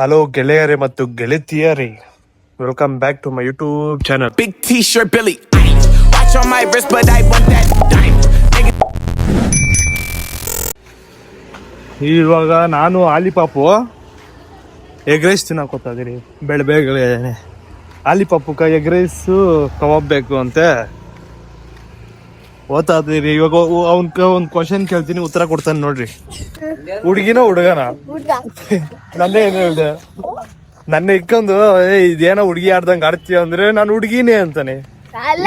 Hello ಗೆಳೆಯರೇ ಮತ್ತು ಗೆಳತಿಯರೇ, welcome back to my YouTube channel. Big T-shirt Billy. Watch on my wrist, but I want that diamond. ಇವಾಗ ನಾನು ಆಲಿಪಾಪು egg rice ತಿನ್ನಕೋತಾ ಇದೀನಿ. ಬೇಳೆ ಆಲಿಪಾಪುಕ ಎಗ್ ರೈಸು ಕಬಾಬ್ ಬೇಕು ಅಂತೆ ಓದ್ತಾ ಇದೀನಿ. ಇವಾಗ ಒಂದು ಕ್ವಶನ್ ಕೇಳ್ತೀನಿ, ಉತ್ತರ ಕೊಡ್ತಾನೆ ನೋಡ್ರಿ. ಹುಡುಗಿನ ಹುಡುಗನ? ನಂದೇ ಏನು ಹೇಳ್ದೆ, ನನ್ನ ಇಕ್ಕೊಂದು ಇದೇನೋ ಹುಡುಗಿ ಆಡ್ದಂಗೆ ಆಡ್ತೀಯ ಅಂದ್ರೆ ನಾನು ಹುಡುಗಿನೇ ಅಂತಾನೆ.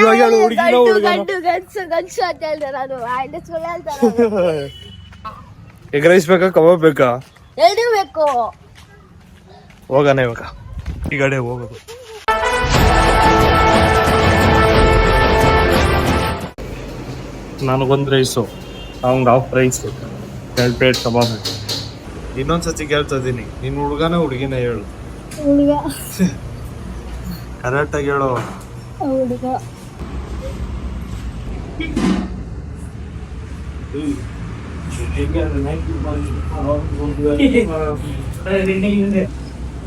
ಇವಾಗ ಹೇಳು, ಹುಡುಗಿನ ಹುಡುಗನ? ಎಗ್ ರೈಸ್ ಬೇಕಾ ಕಬಾಬ್ ಬೇಕಾ? ಬೇಕು. ಹೋಗೋಣ ಇವಾಗ, ಈ ಕಡೆ ಹೋಗೋದು. ನನಗೊಂದು ರೈಸು, ಅವ್ನಿಗೆ ಹಾಫ್ ರೈಸು, 2 ಪ್ಲೇಟ್ ಕಬಾಬ್. ಇನ್ನೊಂದ್ಸತಿ ಕೇಳ್ತಾ ಇದ್ದೀನಿ, ನೀನು ಹುಡುಗನ ಹುಡುಗಿನ ಹೇಳು. ಹುಡುಗ. ಕರೆಕ್ಟಾಗಿ ಹೇಳು. ಹುಡುಗ.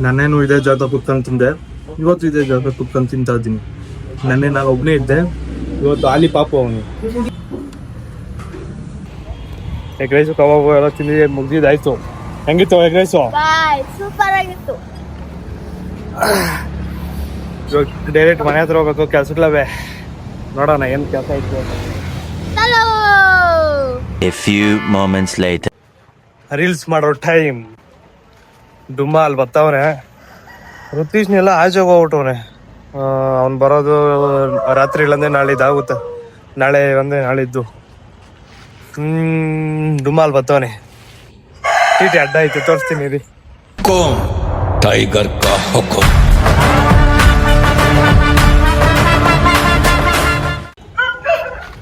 ನನ್ನೇನು ಇದೇ ಜಾಗ ಕುತ್ಕೊಂಡು ತಿಂದೆ, ಇವತ್ತು ಇದೇ ಜಾಗ ಕುತ್ಕೊಂಡು ತಿಂತಾ ಇದ್ದೀನಿ. ನೆನ್ನೆ ನಾನು ಒಬ್ಬನೇ ಇದ್ದೆ, ಇವತ್ತು ಆಲಿ ಪಾಪು ಅವನು. ಎಗ್ ರೈಸು ಕಬಾಬು ಎಲ್ಲ ತಿಂದಿದ್ದೆ, ಮುಗ್ದಿದ್ದಾಯ್ತು. ಹೆಂಗಿತ್ತು ಎಗ್ ರೈಸು? ಸೂಪರ್ ಆಗಿತ್ತು. ಇವಾಗ ಡೈರೆಕ್ಟ್ ಮನೆ ಹತ್ರ ಹೋಗ್ಬೇಕು, ಕೆಲ್ಸಗಳವೆ. ನೋಡೋಣ ಏನು ಕೆಲಸ ಇತ್ತು. A few moments later. Reels ಮಾಡೋ ಟೈಮ್. ಡುಮ್ಮ ಅಲ್ಲಿ ಬರ್ತಾವನೆ. ಋತೀಶ್ನೆಲ್ಲ ಆಚೆ ಹೋಗ್ಬಿಟ್ಟವನೆ. ಅವ್ನು ಬರೋದು ರಾತ್ರಿ ಇಲ್ಲಂದ್ರೆ ನಾಳಿದ್ದಾಗುತ್ತೆ. ನಾಳೆ ಒಂದೇ ನಾಳಿದ್ದು. ಡುಮ್ಮ ಅಲ್ಲಿ ಬರ್ತಾವನೆ. ಟಿ ಅಡ್ಡ ಐತೆ, ತೋರಿಸ್ತೀನಿ ರೀ. टाइगर का हुक्म.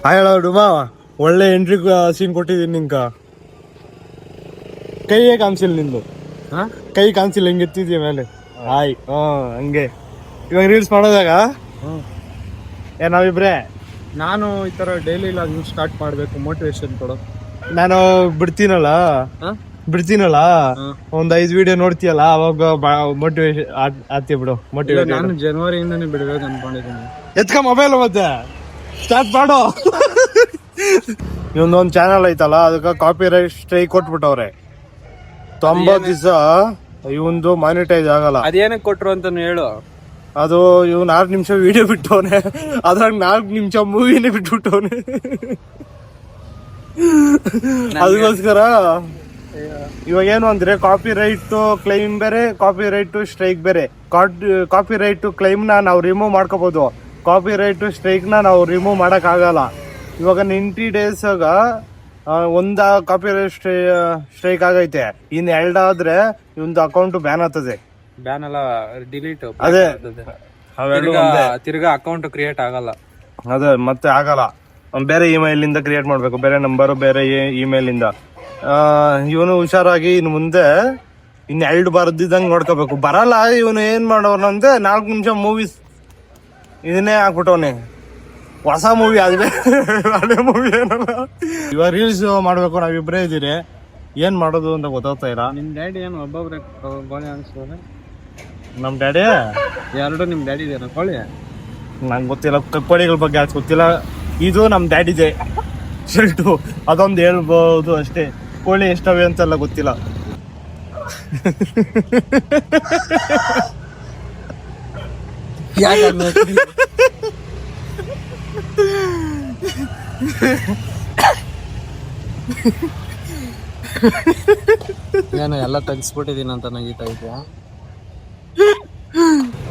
ಹೇಳೋ ಡುಮ್ಮ, ಒಳ್ಳೆ ಎಂಟ್ರಿ ಸೀನ್ ಕೊಟ್ಟಿದ್ದೀನಿ ನಿಂಕ. ಕೈಯೇ ಕಾಣಿಸಿಲ್ಲ ನಿಂದು. ಕೈ ಕಾಣಿಸಿಲ್ಲ, ಹಿಂಗೆ ಎತ್ತಿದ್ಯ ಮೇಲೆ. ಹಾಯ್, ಹಂಗೆ. ಇವಾಗ ರೀಲ್ಸ್ ಮಾಡೋದಾಗ ನಾವಿಬ್ರೆ, ನಾನು ಈ ತರ ಡೈಲಿ ಲಾಗಿಂಗ್ ಸ್ಟಾರ್ಟ್ ಮಾಡ್ಬೇಕು, ಮೋಟಿವೇಶನ್ ಕೊಡೋ. ನಾನು ಬಿಡ್ತೀನಲ್ಲ, ಒಂದ್ 5 ವಿಡಿಯೋ ನೋಡ್ತೀಯಲ್ಲ, ಅವಾಗ ಮೋಟಿವೇಶನ್ ಆಗ್ತೀಯ ಬಿಡು. ಮೋಟಿವೇಟ್ ನಾನು ಜನವರಿಯಿಂದನೇ ಬಿಡ್ಬೇಕು ಅನ್ಕೊಂಡಿದ್ದೀನಿ. ಎತ್ಕ ಮೊಬೈಲ್ ಮತ್ತೆ ಸ್ಟಾರ್ಟ್ ಮಾಡು. ಇವೊಂದೊಂದು ಚಾನಲ್ ಐತಲ್ಲ, ಅದಕ್ಕೆ ಕಾಪಿ ರೈಟ್ ಸ್ಟ್ರೈಕ್ ಕೊಟ್ಬಿಟ್ಟವ್ರೆ. 90 ದಿವಸ ಇವಂದು ಮಾನಿಟೈಸ್ ಆಗಲ್ಲ. ಅದೇನಕ್ಕೆ ಕೊಟ್ರು ಅಂತ ಹೇಳು. ಅದು ಇವ್ 4 ನಿಮಿಷ ವಿಡಿಯೋ ಬಿಟ್ಟವನೆ, ಅದ್ರಾಗ 4 ನಿಮಿಷ ಮೂವಿನೇ ಬಿಟ್ಬಿಟ್ಟವನೆ. ಅದಕ್ಕೋಸ್ಕರ ಇವಾಗ ಏನು ಅಂದ್ರೆ, ಕಾಪಿ ರೈಟ್ ಟು ಕ್ಲೈಮ್ ಬೇರೆ, ಕಾಪಿ ರೈಟ್ ಟು ಸ್ಟ್ರೈಕ್ ಬೇರೆ. ಕಾಪಿ ರೈಟ್ ಟು ಕ್ಲೈಮ್ ನ ನಾವು ರಿಮೂವ್ ಮಾಡ್ಕೋಬಹುದು, ಕಾಪಿ ರೈಟ್ ಟು ಸ್ಟ್ರೈಕ್ ನ ನಾವು ರಿಮೂವ್ ಮಾಡಕ್ ಆಗಲ್ಲ. ಇವಾಗ 90 days ಒಂದ ಕಾಪಿ ರೈಟ್ ಸ್ಟ್ರೈಕ್ ಆಗೈತೆ, ಇನ್ 2 ಆದ್ರೆ ಇವಂದು ಅಕೌಂಟ್ ಬ್ಯಾನ್ ಆಗ್ತದೆ. ಬ್ಯಾನ್ ಅಲ್ಲ, ಡಿಲೀಟ್. ಅದೇ ತಿರ್ಗಾ ಅಕೌಂಟ್ ಕ್ರಿಯೇಟ್ ಆಗಲ್ಲ. ಅದೇ ಮತ್ತೆ ಆಗಲ್ಲ. ಬೇರೆ ಇಮೇಲ್ ಇಂದ ಕ್ರಿಯೇಟ್ ಮಾಡ್ಬೇಕು, ಬೇರೆ ನಂಬರ್, ಬೇರೆ ಇಮೇಲ್ ಇಂದ. ಇವನು ಹುಷಾರಾಗಿ ಇನ್ನು ಮುಂದೆ 2 ಬರ್ದಿದ್ದಂಗೆ ನೋಡ್ಕೋಬೇಕು. ಬರಲ್ಲ ಇವನು ಏನ್ ಮಾಡೋನಂದ್ರೆ, 4 ನಿಮಿಷ ಮೂವೀಸ್ ಇದನ್ನೇ ಹಾಕ್ಬಿಟ್ಟವನೆ. ಹೊಸ ಮೂವಿ ಆದ್ರೆ ಹಳೆ ಮೂವಿ ಏನಲ್ಲ. ಇವಾಗ ರೀಲ್ಸ್ ಮಾಡ್ಬೇಕು, ನಾವಿಬ್ರೇ ಇದೀರಿ, ಏನ್ ಮಾಡೋದು ಅಂತ ಗೊತ್ತಾಗ್ತಾ ಇಲ್ಲ. ನಿಮ್ ಡ್ಯಾಡಿ ಏನು ಒಬ್ಬೊಬ್ರೆ ಕೋಳಿ ಅನ್ಸ್ಬೋದ? ನಮ್ ಡ್ಯಾಡಿ 2 ನಿಮ್ ಡ್ಯಾಡಿ ಇದೆಯಾ ಕೋಳಿ? ನಂಗೆ ಗೊತ್ತಿಲ್ಲ, ಕೋಳಿಗಳ ಬಗ್ಗೆ ಅಷ್ಟು ಗೊತ್ತಿಲ್ಲ. ಇದು ನಮ್ ಡ್ಯಾಡಿದೆ ಶರ್ಟು, ಅದೊಂದು ಹೇಳ್ಬೋದು ಅಷ್ಟೇ. ಕೋಳಿ ಎಷ್ಟವೆ ಅಂತೆಲ್ಲ ಗೊತ್ತಿಲ್ಲ. ಏನು ಎಲ್ಲ ತೆಗಿಸ್ಬಿಟ್ಟಿದೀನಿ ಅಂತ ನಂಗಿದ್ಯಾ?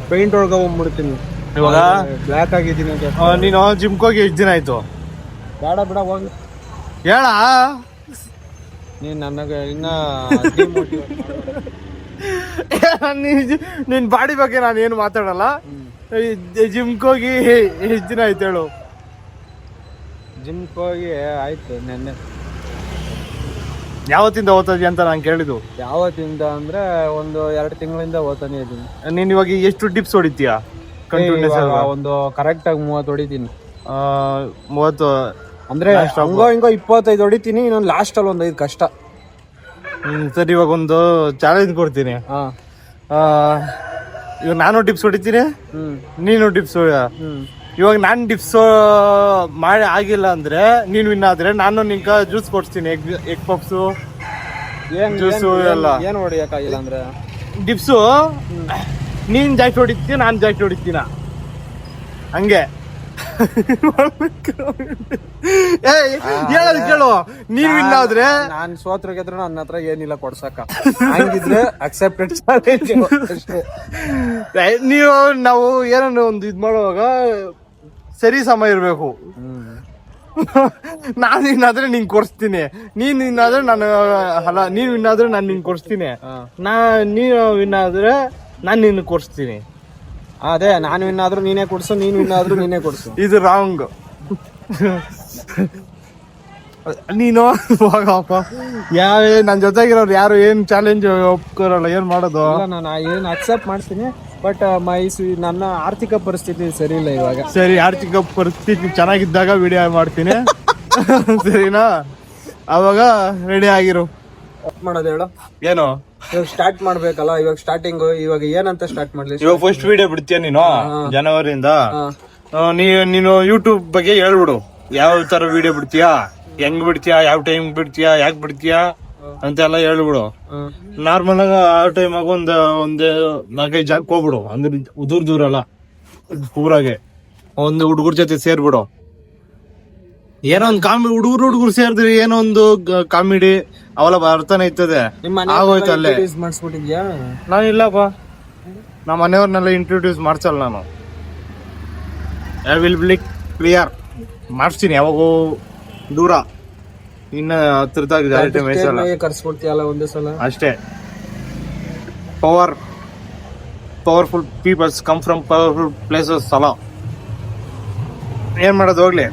ಪೇಂಟ್ ಹೊಡ್ಕೊಂಡ್ಬಿಡ್ತೀನಿ ಇವಾಗ. ಬ್ಲ್ಯಾಕ್ ಆಗಿದ್ದೀನಿ ಅಂತ. ನೀನು ಜಿಮ್ಗೆ ಹೋಗಿ ಎಷ್ಟು ದಿನ ಆಯ್ತು? ಬೇಡ ಬಿಡ ಹೋಗಿ ಹೇಳ. ನೀನ್ ನನಗೆ ಇನ್ನ ನಿನ್ ಬಾಡಿ ಬಗ್ಗೆ ನಾನು ಏನು ಮಾತಾಡಲ್ಲ. ಜಿಮ್ಗೆ ಹೋಗಿ ಎಷ್ಟು ದಿನ ಆಯ್ತು ಹೇಳು? ಜಿಮ್ಗೆ ಹೋಗಿ ಆಯ್ತು ನೆನ್ನೆ. ಯಾವತ್ತಿಂದ ಓದ್ತದಿ ಅಂತ ನಾನು ಕೇಳಿದ್ದು. ಯಾವತ್ತಿಂದ ಅಂದ್ರೆ ಒಂದು 2 ತಿಂಗಳಿಂದ ಓದ್ತಾನೆ ಇದ್ದೀನಿ. ನೀನ್ ಇವಾಗ ಎಷ್ಟು ಡಿಪ್ಸ್ ಹೊಡಿತೀಯಾ ಕಂಟಿನ್ಯೂಸ್? ಒಂದು ಕರೆಕ್ಟ್ ಆಗಿ 30 ಹೊಡಿತೀನಿ. 30 ಅಂದ್ರೆ ಹಂಗೋ ಹಿಂಗೋ 25 ಹೊಡಿತೀನಿ. ಇನ್ನೊಂದು ಲಾಸ್ಟ್ ಅಲ್ಲಿ ಒಂದು 5 ಕಷ್ಟ. ಸರಿ, ಇವಾಗ ಒಂದು ಚಾಲೆಂಜ್ ಕೊಡ್ತೀನಿ. ಇವಾಗ ನಾನು ಟಿಪ್ಸ್ ಹೊಡಿತೀನಿ, ನೀನು ಟಿಪ್ಸ್. ಇವಾಗ ನಾನು ಟಿಪ್ಸ್ ಮಾಡಿ ಆಗಿಲ್ಲ ಅಂದ್ರೆ ನೀನು ವಿನ್ ಆದ್ರೆ ನಾನು ನಿಂಗೆ ಜ್ಯೂಸ್ ಕೊಡ್ತೀನಿ, ಎಗ್ ಪಪ್ಸು ಜ್ಯೂಸು ಎಲ್ಲ. ಏನ್ ಹೊಡಿಯಕ್ಕಾಗಿಲ್ಲ ಅಂದ್ರೆ ಟಿಪ್ಸು ನೀನ್ ಜಾಸ್ತಿ ಹೊಡಿತೀಯ, ನಾನು ಜಾಸ್ತಿ ಹೊಡಿತೀನ, ಹಂಗೆ. ಹೇಳೋದು ಕೇಳು, ನೀನ್ ವಿನ್ ಆದ್ರೆ ನಾನ್ ಸೋತ್ರ ಗೆದ್ರೆ ನನ್ನ ಹತ್ರ ಏನಿಲ್ಲ ಕೊಡ್ಸಕ್ಕ. ಹಂಗಿದ್ರೆ ಅಕ್ಸೆಪ್ಟೆಡ್ ನಾವು ಏನೋ ಒಂದು ಇದ್ ಮಾಡುವಾಗ ಸರಿ ಸಮಯ ಇರ್ಬೇಕು. ನಾನು ಇನ್ನಾದ್ರೆ ನಿಂಗೆ ಕೊಡ್ಸ್ತೀನಿ, ನೀನ್ ಇನ್ನಾದ್ರೆ ನಾನು ಅಲ್ಲ, ನೀನ್ ಇನ್ನಾದ್ರೆ ನಾನು ನಿಂಗೆ ಕೊಡ್ಸ್ತೀನಿ, ನೀನು ಇನ್ನಾದ್ರೆ ನಾನು ನಿನ್ನ ಕೊಡ್ಸ್ತೀನಿ. ಅದೇ ನಾನು ವಿನ್ ಆದ್ರೂ ನೀನೇ ಕೊಡ್ಸು, ನೀನ್ ವಿನ್ ಆದ್ರೂ ನೀನೇ ಕೊಡ್ಸು. ಇದು ರಾಂಗ್. ನೀನು ಹೋಗಪ್ಪ. ನನ್ ಜೊತೆಗಿರೋರು ಯಾರು ಏನ್ ಚಾಲೆಂಜ್ ಒಪ್ಕೋರಲ್ಲ, ಏನ್ ಮಾಡೋದು? ನಾನು ಏನ್ ಅಕ್ಸೆಪ್ಟ್ ಮಾಡ್ತೀನಿ, ಬಟ್ ನನ್ನ ಆರ್ಥಿಕ ಪರಿಸ್ಥಿತಿ ಸರಿ ಇಲ್ಲ ಇವಾಗ. ಸರಿ, ಆರ್ಥಿಕ ಪರಿಸ್ಥಿತಿ ಚೆನ್ನಾಗಿದ್ದಾಗ ವಿಡಿಯೋ ಮಾಡ್ತೀನಿ. ಸರಿನಾ? ಅವಾಗ ರೆಡಿ ಆಗಿರು. ಮಾಡೋದು ಹೇಳು. ಏನು ಇವಾಗ ಸ್ಟಾರ್ಟ್ ಮಾಡ್ಬೇಕಲ್ಲ, ಇವಾಗ ಸ್ಟಾರ್ಟಿಂಗ್ ಇವಾಗ ಏನಂತ ಸ್ಟಾರ್ಟ್ ಮಾಡ್ಲಿ? ಇವಾಗ ಫಸ್ಟ್ ವಿಡಿಯೋ ಬಿಡ್ತೀಯ ನೀನು ಜನವರಿಯಿಂದ. ನೀನು ಯೂಟ್ಯೂಬ್ ಬಗ್ಗೆ ಹೇಳ್ಬಿಡು, ಯಾವ ತರ ವಿಡಿಯೋ ಬಿಡ್ತೀಯಾ, ಹೆಂಗ್ ಬಿಡ್ತೀಯಾ, ಯಾವ ಟೈಮ್ ಬಿಡ್ತೀಯಾ, ಯಾಕೆ ಬಿಡ್ತೀಯಾ ಅಂತೆಲ್ಲ ಹೇಳ್ಬಿಡು. ನಾರ್ಮಲ್ ಆಗ ಆ ಟೈಮ್ ಆಗ ಒಂದ್ 4-5 ಜಾಗಕ್ಕೆ ಹೋಗ್ಬಿಡು, ಅಂದ್ರೆ ದೂರ ಅಲ್ಲ, ಊರಾಗೆ ಒಂದು ಹುಡುಗರ ಜೊತೆ ಸೇರ್ಬಿಡು. ಏನೋ ಒಂದು ಹುಡುಗರು ಸೇರಿದ್ರಿ, ಏನೋ ಒಂದು ಕಾಮಿಡಿ ಅವೆಲ್ಲ ಬರ್ತಾನೆ ಇರ್ತದೆ. ಆಗೋಯ್ತು ಅಲ್ಲೇ. ಮಾಡಿಸ್ಬಿಟ್ಟಿದ್ಯಾ? ನಾನು ಇಲ್ಲಪ್ಪ, ನಮ್ಮ ಮನೆಯವ್ರನ್ನೆಲ್ಲ ಇಂಟ್ರೊಡ್ಯೂಸ್ ಮಾಡ್ಸಲ್ಲ ನಾನು. ಐ ವಿಲ್ ಬಿ ಕ್ಲಿಯರ್ ಮಾಡಿಸ್ತೀನಿ, ಯಾವಾಗೂ ದೂರ, ಇನ್ನ ಹತ್ರದಾಗ ಜಾಸ್ತಿ ಮೇಯಿಸಲ್ಲ. ಕರ್ಸ್ಕೊಡ್ತೀಯಲ್ಲ ಒಂದೇ ಸಲ ಅಷ್ಟೇ. Powerful peoples come from powerful places ಅಲ್ಲ. ಏನ್ ಮಾಡೋದು, ಹೋಗ್ಲಿ.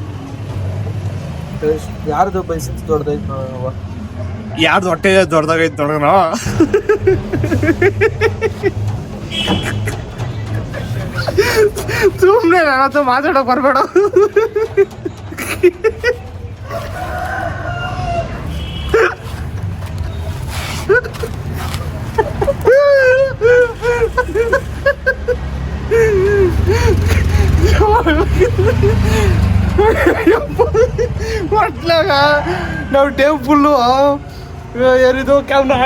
ಯಾರ್ದು ಬೈಸಿಕ್ಸ್ ದೊಡ್ಡದೈತೆ? ಯಾರ್ದು ಹೊಟ್ಟೆ ದೊಡ್ಡದಾಗೈತೆ ನೋಡೋಣ. ಸುಮ್ಮನೆ ನನ್ನ ಹತ್ರ ಮಾತಾಡೋಕೆ ಬರ್ಬೇಡ. ಒಟ್ಲಾಗ ನಾವು ಟೇಬ್ ಫುಲ್ಲು ಏರಿದು ಕ್ಯಾಮ್ರಾ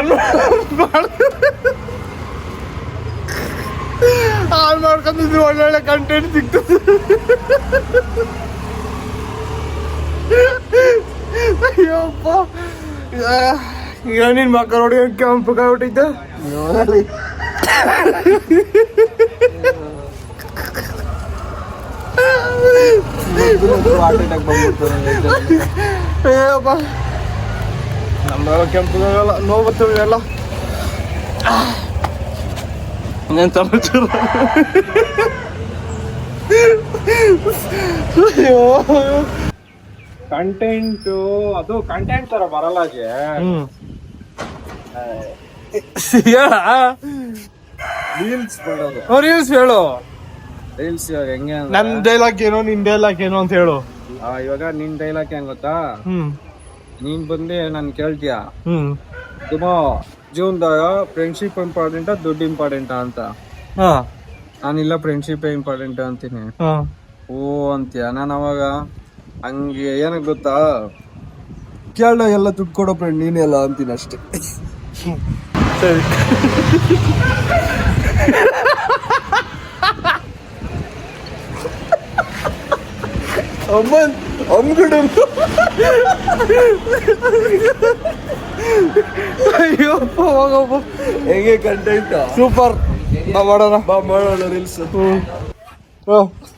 ಆನ್ ಮಾಡ್ಕೊಂಡಿದ್ವಿ, ಒಳ್ಳೊಳ್ಳೆ ಕಂಟೆಂಟ್ ಸಿಗ್ತದೆ. ಅಯ್ಯಪ್ಪ, ಈಗ ನಿನ್ ಮಕ್ಕ ನೋಡಿ ಕೆಂಪು ಕಾಬಿಟ್ಟಿದ್ದ. ಅಯ್ಯಪ್ಪ, ನಮ್ಮೆಲ್ಲ ಕೆಂಪುಗಲ್ಲ, ನೋವು ಬರ್ತವೆ ಎಲ್ಲ. ಇನ್ನೇನು ಸಮಾಚಾರ? ಕಂಟೆಂಟು ಅದು ಕಂಟೆಂಟ್ ತರ ಬರಲ್ಲ. ರೀಲ್ಸ್ ಮಾಡೋದು. ರೀಲ್ಸ್ ಹೇಳು. ರೀಲ್ಸ್ ಇವಾಗ ಹೆಂಗೆ ನನ್ ಡೈಲಾಗ್ ಏನೋ, ನಿನ್ ಡೈಲಾಗ್ ಏನೋ ಅಂತ ಹೇಳು. ಇವಾಗ ನಿನ್ ಡೈಲಾಗ್ ಹೆಂಗ್ ಗೊತ್ತಾ? ನೀನ್ ಬಂದು ನನ್ ಕೇಳ್ತೀಯ, ತುಂಬಾ ಜೀವನದಾಗ ಫ್ರೆಂಡ್ಶಿಪ್ ಇಂಪಾರ್ಟೆಂಟಾ ದುಡ್ಡು ಇಂಪಾರ್ಟೆಂಟಾ ಅಂತ. ನಾನಿಲ್ಲ, ಫ್ರೆಂಡ್ಶಿಪ್ ಇಂಪಾರ್ಟೆಂಟ್ ಅಂತೀನಿ. ಓ ಅಂತೀಯ. ನಾನು ಅವಾಗ ಹಂಗೆ ಏನಕ್ಕೆ ಗೊತ್ತಾ, ಕೇಳ ಎಲ್ಲ ದುಡ್ಡು ಕೊಡೋ ಫ್ರೆಂಡ್ ನೀನೆಲ್ಲ ಅಂತೀನಿ ಅಷ್ಟೇ. ಸರಿ. ಅಯ್ಯಪ್ಪ, ಹೋಗಪ್ಪ. ಹೆಂಗೆ ಕಂಟೆಂಟ್ ಸೂಪರ್. ಮಾಡೋಣ ರೀಲ್ಸ್.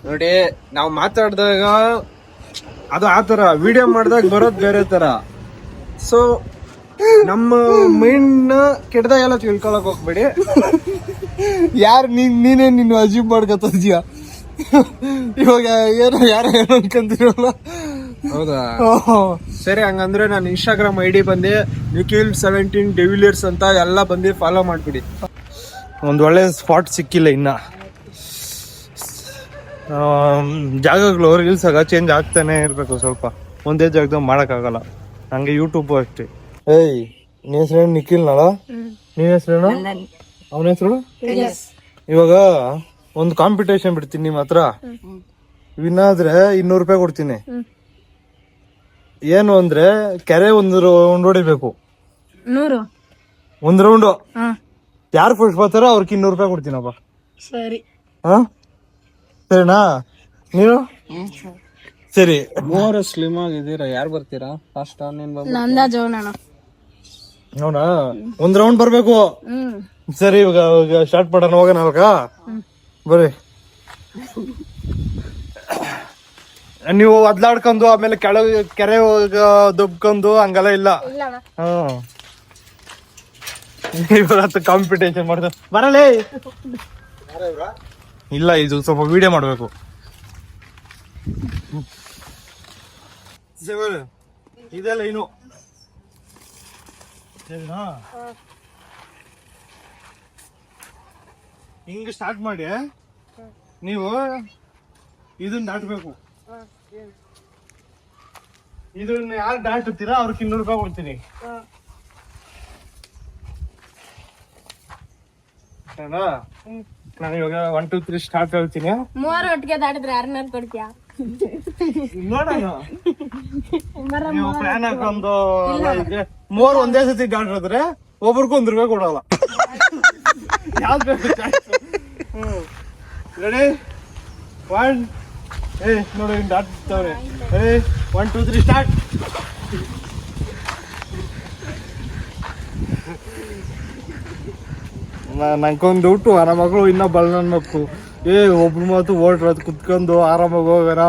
ನೋಡಿ, ನಾವು ಮಾತಾಡಿದಾಗ ಅದು ಆತರ, ವಿಡಿಯೋ ಮಾಡಿದಾಗ ಬರೋದ್ ಬೇರೆ ತರ. ಸೊ ನಮ್ಮ ಮೈಂಡ್ ಕೆಟ್ಟದಾಗೆಲ್ಲ ತಿಳ್ಕೊಳಕ್ ಹೋಗ್ಬೇಡಿ. ಯಾರು ನೀನೇ ನಿನ್ನ ಅಜೀವ್ ಮಾಡ್ಕೊತಿದ್ಯಾ? ಇವಾಗ ಏನೋ ಯಾರು ಏನೋ ಅನ್ಕೊಂತಿರಲ್ಲ. ಹೌದಾ? ಸರಿ, ಹಂಗಂದ್ರೆ ನಾನು ಇನ್ಸ್ಟಾಗ್ರಾಮ್ ID ಬಂದು ನಿಖಿಲ್17 ಡಿವಿಲಿಯರ್ಸ್ ಅಂತ ಎಲ್ಲ ಬಂದು ಫಾಲೋ ಮಾಡ್ಬಿಡಿ. ಒಂದು ಒಳ್ಳೆ ಸ್ಪಾಟ್ ಸಿಕ್ಕಿಲ್ಲ ಇನ್ನ. ಜಾಗಗಳು ರೀಲ್ಸ್ ಆಗ ಚೇಂಜ್ ಆಗ್ತಾನೆ ಇರ್ಬೇಕು ಸ್ವಲ್ಪ, ಒಂದೇ ಜಾಗದಾಗ ಮಾಡೋಕ್ಕಾಗಲ್ಲ. ಹಂಗೆ ಯೂಟ್ಯೂಬ್ ಅಷ್ಟೇ. ಏಯ್, ನೀ ಹೆಸರೇನು? ನಿಖಿಲ್ನಲ್ಲ. ನೀನ್ ಹೆಸರೇನು? ಅವನ ಹೆಸರು ಇವಾಗ ಒಂದು ಕಾಂಪಿಟೇಷನ್ ಬಿಡ್ತೀನಿ ನಿಮ್ಮ ಹತ್ರ. ವಿನ್ ಆದ್ರೆ 200 ರೂಪಾಯಿ ಕೊಡ್ತೀನಿ. ಏನು ಅಂದ್ರೆ ಕೆರೆ ಒಂದು ರೌಂಡ್ ಹೊಡಿಬೇಕು, 100. ಒಂದು ರೌಂಡು. ಯಾರು ಫಸ್ಟ್ ಬರ್ತಾರೋ ಅವ್ರಿಗೆ 200 ರೂಪಾಯಿ ಕೊಡ್ತೀನಪ್ಪ. ಸರಿ. ಹಾ ಸರಿನಾ? ನೀನು ಸರಿ. 3 ಸ್ಲಿಮ್ ಆಗಿದ್ದೀರಾ, ಯಾರು ಬರ್ತೀರಾ ಫಸ್ಟ್? ನಂದ ಜೋನಣ್ಣ. ಹೌದಾ? ಒಂದ್ ರೌಂಡ್ ಬರ್ಬೇಕು. ಸರಿ, ಇವಾಗ ಸ್ಟಾರ್ಟ್ ಮಾಡೋಣ. ಹೋಗೋಣ ಅವಾಗ, ಬರ್ರಿ. ನೀವು ಅದ್ಲಾಡ್ಕೊಂಡು ಆಮೇಲೆ ಕೆರೆ ದಬ್ಕೊಂಡು ಹಂಗೆಲ್ಲ ಇಲ್ಲ. ಇವಾಗ ಕಾಂಪಿಟೇಷನ್ ಮಾಡ್ದ ಬರಲೇ ಇಲ್ಲ, ಇದು ಸ್ವಲ್ಪ ವಿಡಿಯೋ ಮಾಡ್ಬೇಕು. ಇದೆಲ್ಲ ಇನ್ನು ಹಿಂಗ ಸ್ಟಾರ್ಟ್ ಮಾಡಿ ನೀವು ಇದನ್ನ ದಾಟಬೇಕು. ಇದನ್ನ ಯಾರು ದಾಟುತ್ತೀರಾ ಅವ್ರಿಗೆ 200 ರೂಪಾಯಿ ಕೊಡ್ತೀನಿ. ನಾನು ಇವಾಗ 1 2 3 ಸ್ಟಾರ್ಟ್ ಹೇಳ್ತೀನಿ. 3 ಒಟ್ಟಿಗೆ ದಾಟಿದ್ರೆ ಯಾರನ್ನ ಕೊಡ್ತೀಯಾ? ನೋಡೋಣ. ನೀವು ಪ್ಲಾನ್ ಹಾಕೊಂಡು 3 ಒಂದೇ ಸತಿ ದಾಟಿದ್ರೆ ಒಬ್ರಿಗೂ 1 ರೂಪಾಯಿ ಕೊಡಲ್ಲ. ಯಾವ್ದು ಬೇಕು? ರೆಡಿ? 1 ನೋಡಿ ದಾಟ್ತವ್ರೆ. 1 2 3 ಸ್ಟಾರ್ಟ್. ನಂಗೊಂದು ಡೌಟು, ಆ ನಮ್ಮ ಮಗಳು ಇನ್ನೂ ನನ್ನ ಮಕ್ಕಳು ಒಬ್ರು ಮಾತು ಓಡ್ರದು ಕುತ್ಕೊಂಡು ಆರಾಮಾಗಿ ಹೋಗೋಣ.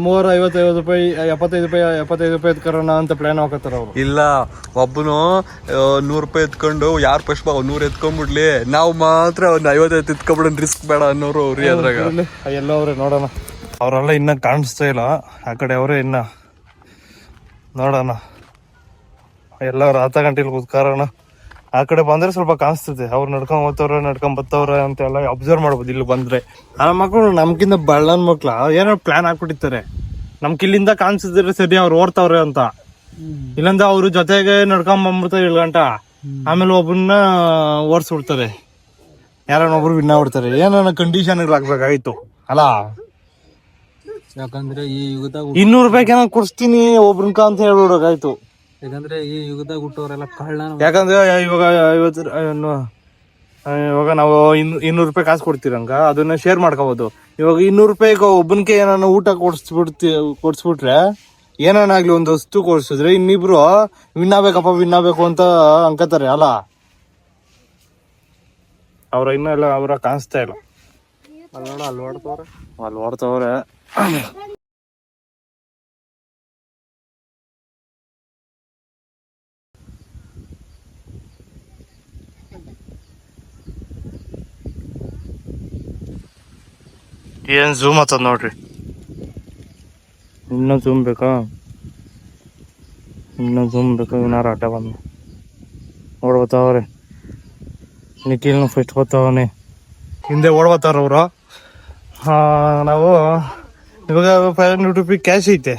350 ರೂಪಾಯಿ 75 ರೂಪಾಯಿ ಎತ್ಕರೋಣ ಅಂತ ಪ್ಲಾನ್ ಹಾಕತ್ತಾರ ಅವ್ರು. ಇಲ್ಲ, ಒಬ್ಬನು 100 ರೂಪಾಯಿ ಎತ್ಕೊಂಡು ಯಾರು ಫಸ್ಟ್ 100 ಎತ್ಕೊಂಡ್ಬಿಡ್ಲಿ, ನಾವು ಮಾತ್ರ ಒಂದು 55 ಎತ್ಕೊಂಡ್ಬಿಡೋಣ, ರಿಸ್ಕ್ ಬೇಡ ಅನ್ನೋರು ಅವ್ರಿ. ಅದ್ರಾಗ ಎಲ್ಲ ಅವ್ರೆ ನೋಡೋಣ. ಅವರೆಲ್ಲ ಇನ್ನ ಕಾಣಿಸ್ತಾ ಇಲ್ಲ, ಆ ಕಡೆ ಅವರೇ ಇನ್ನ ನೋಡೋಣ. ಎಲ್ಲರೂ 10 ಗಂಟೆಲಿ ಕೂತ್ಕಾರೋಣ. ಆ ಕಡೆ ಬಂದ್ರೆ ಸ್ವಲ್ಪ ಕಾಣಿಸ್ತದೆ, ಅವ್ರು ನಡ್ಕೊಂಡ್ ಹೋಗ್ತವ್ರ ನಡ್ಕೊಂಡ್ ಬರ್ತವ್ರ ಅಂತೆಲ್ಲ ಅಬ್ಸರ್ವ್ ಮಾಡ್ಬೋದು. ಇಲ್ಲಿ ಬಂದ್ರೆ ಆ ಮಕ್ಕಳು ನಮ್ಗಿಂತ ಬಳ್ಳನ್ ಮಕ್ಳ ಏನೋ ಪ್ಲಾನ್ ಹಾಕ್ಬಿಟ್ಟಿರ್ತಾರೆ. ನಮ್ಗೆ ಇಲ್ಲಿಂದ ಕಾಣಿಸಿದ್ರೆ ಸರಿ ಅವ್ರು ಓಡ್ತಾವ್ರೆ ಅಂತ. ಇಲ್ಲಂದ ಅವ್ರ ಜೊತೆಗೆ ನಡ್ಕೊಂಡ್ ಬಂದ್ಬಿಡ್ತಾರೆ 7 ಗಂಟೆ. ಆಮೇಲೆ ಒಬ್ಬನ್ನ ಓಡಿಸ್ಬಿಡ್ತಾರೆ, ಯಾರನ್ನೊಬ್ರು ವಿನ್ ಆಗ್ಬಿಡ್ತಾರೆ. ಏನೋ ಕಂಡೀಷನ್ ಹಾಕ್ಬೇಕಾಯ್ತು ಅಲ್ಲ. ಯಾಕಂದ್ರೆ ಈ ಯುಗದಾಗ 200 ರೂಪಾಯಿಗೆ ಏನೋ ಕೊಡ್ಸ್ತೀನಿ ಒಬ್ರನ್ಕ ಅಂತ ಹೇಳ್ಬಿಡೋಕಾಯ್ತು. ಯಾಕಂದ್ರೆ ಈ ಯುಗದಾಗ ಹುಟ್ಟೋರೆಲ್ಲ ಕಳ್ಳ. ಯಾಕಂದ್ರೆ ಇವಾಗ ನಾವು 200 ರೂಪಾಯಿ ಕಾಸು ಕೊಡ್ತೀರಂಗ ಅದನ್ನ ಶೇರ್ ಮಾಡ್ಕೋಬಹುದು. ಇವಾಗ 200 ರೂಪಾಯಿಗೆ ಒಬ್ಬನಿಗೆ ಏನಾನ ಊಟ ಕೊಡ್ಸ್ಬಿಟ್ರೆ ಏನಾನಾಗ್ಲಿ ಒಂದು ವಸ್ತು ಕೊಡ್ಸಿದ್ರೆ ಇನ್ನಿಬ್ರು ವಿನ್ ಆಗ್ಬೇಕು ಅಂತ ಅನ್ಕೋತಾರೆ ಅಲ್ಲ. ಅವ್ರ ಇನ್ನೆಲ್ಲ ಅವ್ರ ಕಾಣಿಸ್ತಾ ಇಲ್ಲ. ಅಲ್ಲಿ ಓಡ್ತವ್ರೆ. ಏನ್ ಝೂಮ್ ಆಗ್ತದ ನೋಡ್ರಿ. ಇನ್ನೂ ಝೂಮ್ ಬೇಕಾ? ಇನ್ನಾರು ಆಟ ಬಂದು ಓಡ್ಬತ್ತವ್ರೆ. ನಿಖಿಲ್ನು ಫಸ್ಟ್ ಬರ್ತಾವನೆ, ಹಿಂದೆ ಓಡ್ಬತ್ತಾರ ಅವರು. ನಾವು ಇವಾಗ 500 ರೂಪಾಯಿ ಕ್ಯಾಶ್ ಐತೆ,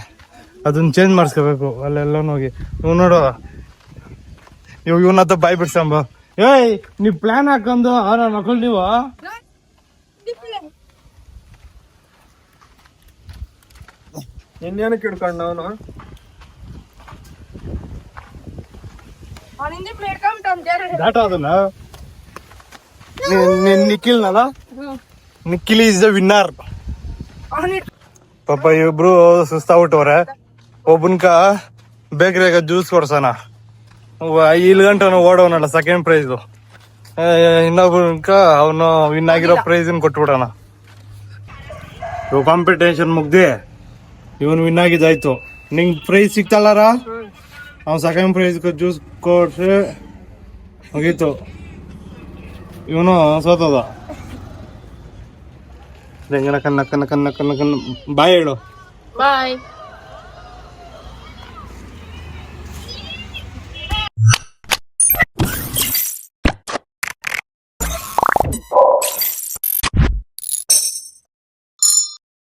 ಅದನ್ನ ಚೇಂಜ್ ಮಾಡಿಸ್ಕೋಬೇಕು ಅಲ್ಲೆಲ್ಲ ಹೋಗಿ. ಇವ್ ನೋಡು, ಇವನತ್ತ ಬಾಯ್ ಬಿಡ್ಸಂಬ. ನೀವ್ ಪ್ಲಾನ್ ಹಾಕೊಂಡು ನನ್ನ ಮಕ್ಕಳು ನೀವು ಇನ್ನೇನಕ್ಕೆ ಹಿಡ್ಕೊಂಡು ಅವನು ದಾಟ ಅದನ್ನ. ನಿಖಿಲ್ನಲ್ಲ, ನಿಖಿಲ್ ಈಸ್ ದ ವಿನ್ನರ್. ಪಾಪ ಇಬ್ರು ಸುಸ್ತಾಗ್ಬಿಟ್ಟವ್ರೆ. ಒಬ್ಬನ್ಕ ಬೇಕ್ರಿಯಾಗ ಜ್ಯೂಸ್ ಕೊಡ್ಸೋಣ, 7 ಗಂಟೆ ಓಡೋನಲ್ಲ ಸೆಕೆಂಡ್ ಪ್ರೈಸ್. ಇನ್ನೊಬ್ಬನ್ಕ ಅವನು ವಿನ್ ಆಗಿರೋ ಪ್ರೈಸ್ ಕೊಟ್ಬಿಡೋಣ. ಇವ್ ಕಾಂಪಿಟೇಷನ್ ಮುಗ್ದಿ ಇವನು ವಿನ್ ಆಗಿದ್ದಾಯ್ತು. ನಿಂಗೆ ಪ್ರೈಸ್ ಸಿಕ್ತಲ್ಲಾರ? ಅವ್ನು ಸೆಕೆಂಡ್ ಪ್ರೈಸ್ ಜ್ಯೂಸ್ ಕೊಡ್ಸಿ ಹೋಗಿತ್ತು. ಇವನು ಸೋತದ. ಕನ್ನ ಬಾಯ್ ಹೇಳು. ಬಾಯ್.